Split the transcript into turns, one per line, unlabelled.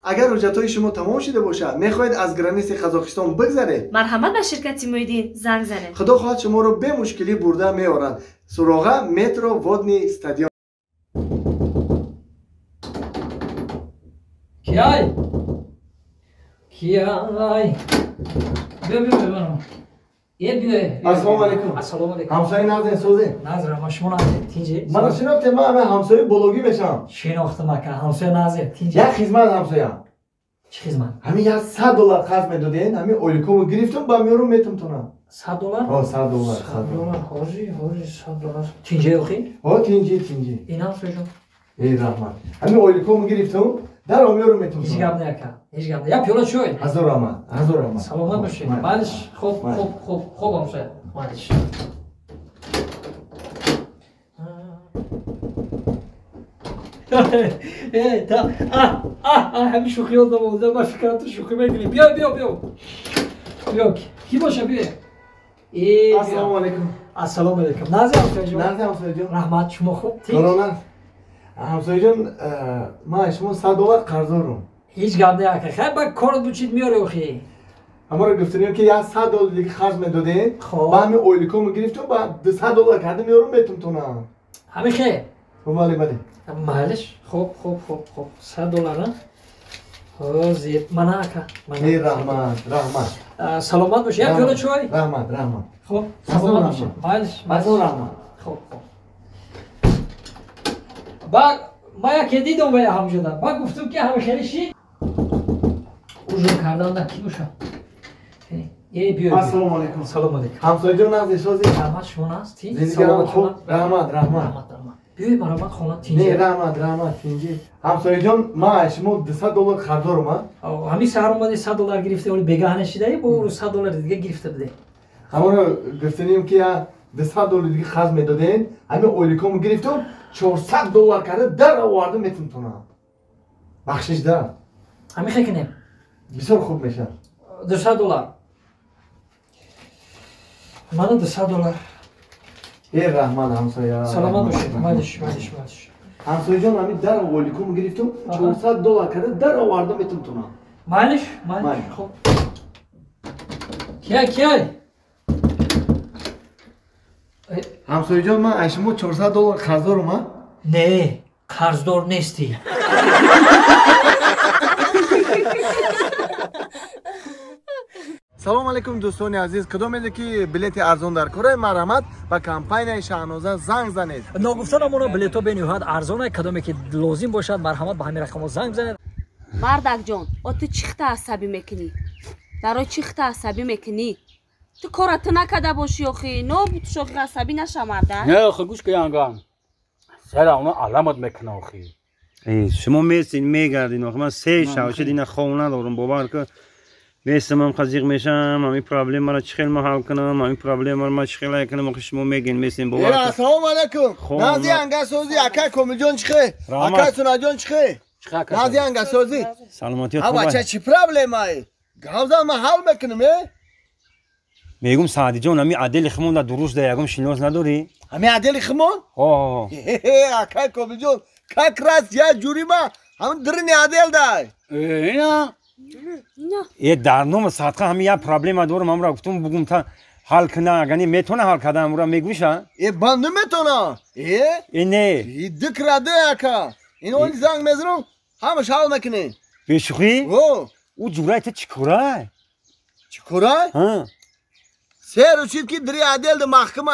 اگر حجت‌های شما تمام شده باشه میخواید از گرانیس قزاقستان بگذرید،
مرحمت به شرکت مویدین زنگ زنید.
خدا خواهد شما رو به مشکلی برده میارند. سراغ مترو ودنی استادیوم.
کیای کیای بیا
السلام علیکم.
السلام علیکم.
همسایه نازن سوزی.
نازر ما شما نازه تینجی.
من شناختم من همسایه بلوگی بشم.
شناختم که همسایه نازه تینجی.
یک خدمت همسایه.
چه خدمت؟
همین $100 قرض میدادین، همین اولیکومو گرفتم با میارم میتم تونم.
$100؟
آه $100. $100.
حاجی $100. تینجی اخی؟
آه تینجی.
این همسایه جون.
ای رحمت. همین اولیکومو گرفتم در میارم میتم
هیچ
تونم.
گپ نکن. هیچ گپ. یا پیولا چوی.
هزار رحمت.
سلامت باشید. بعدش خوب همسایه. بعدش. تا همین شوخی ها داموزه من فکرم تو شوخی میگیری. بیا کی باشه بیا.
السلام علیکم.
السلام علیکم. نازی همسایه جون. رحمت شما خوب تیز.
همسایه جون من شما $100 قرض دارم.
هیچ گپ نکن. خیلی با کارت بچید میاره اخی.
اما رو گفتیم که $100 دیگه خرج میدادین.
خب.
با همین اولیکومو گرفتم با $200 کردم میارم میتم تونم.
همین خیر.
بله.
معلش خوب $100 نه؟ زیاد منع که
ای رحمت.
سلامت باشه. یک پیاله چای.
رحمت.
خب سلامت باشه. معلش
رحمت.
خب بعد ما یکی دیدم و هم شدم. بعد گفتم که همه خیلی شی اوجو کردن در کی باشه. بیا.
السلام علیکم.
سلام علیکم.
همسایه جون نازی شوزی.
رحمت شما هستی؟
زندگی خوب. رحمت.
بیای مرحمت خونه تینجی.
نه رحمت تینجی. همسایه جون ما شما $200 قرض دارم.
همین سهر اومده $100 گرفته ولی بگاه نشیده با $100 دیگه گرفته بده.
اما رو گفتیم که $200 دیگه خرج میدادین، همین اولیکومو گرفتم $400 کرده در آوردم میتونم تونم. بخشش دارم.
همین خیلی کنیم.
بسیار خوب میشه.
$200. من $200.
ای رحمان همسایه.
سلامت باشید. معلش.
همسایه جان همین در اولیکومو گرفتم $400 کرده در آوردم میتونم تونم.
معلش. خب. کیای؟
همسایه جان من شما $400 قرض دارم.
نه قرضدار نیستی.
سلام علیکم دوستان عزیز. کدام میده که بلیت ارزان در کره مرحمت با کمپین شاهنازه زنگ زنید.
ناگفتنمون بلیط ها به نهایت ارزانه. کدامی که لازم باشد مرحمت به همین رقم زنگ زنید.
مردک جان تو چیخته عصبی میکنی؟ برای چیخته عصبی میکنی؟ تو کارت نکرده باشی اخی. نه شوخی عصبی نشه مردک.
نه اخی گوش که انگام سر اونا علامت میکنه اخی.
شما میگردین اخی من 3 شب شد این خونه دارم باور که میستم هم خزیق میشم. همین پرابلم مرا چخیل ما حل کنم. همین پرابلم مرا چخیل کنم اخی شما میگین میستین باور که
السلام علیکم. نازی انگا سوزی اکا کومجون چخه اکا سونا جون چخه نازی انگا سوزی
سلامتی
خوبه.
خوبه.
چی پرابلم ای گاوزا ما حل میکنم.
میگم سعدی جان همین عدل خمون در دروش ده یکم شناس نداری؟
همین عدل خمون؟ اکا کومجون کاکراس یا جوری ما هم درنی عدل دای.
اینا
یه درنامه صدقه همین یه پرابلم دارم. من را گفتم بگم تا حل کنه. یعنی میتونه حل کنه امرا میگوشه.
بند نمیتونه.
نه
دکراده اکا این اون زنگ میزنم همش حل میکنه.
بشوخی؟ او جورایت چیکاره؟
چیکاره؟
ها
سه روزی که دری عدل ده محکمه.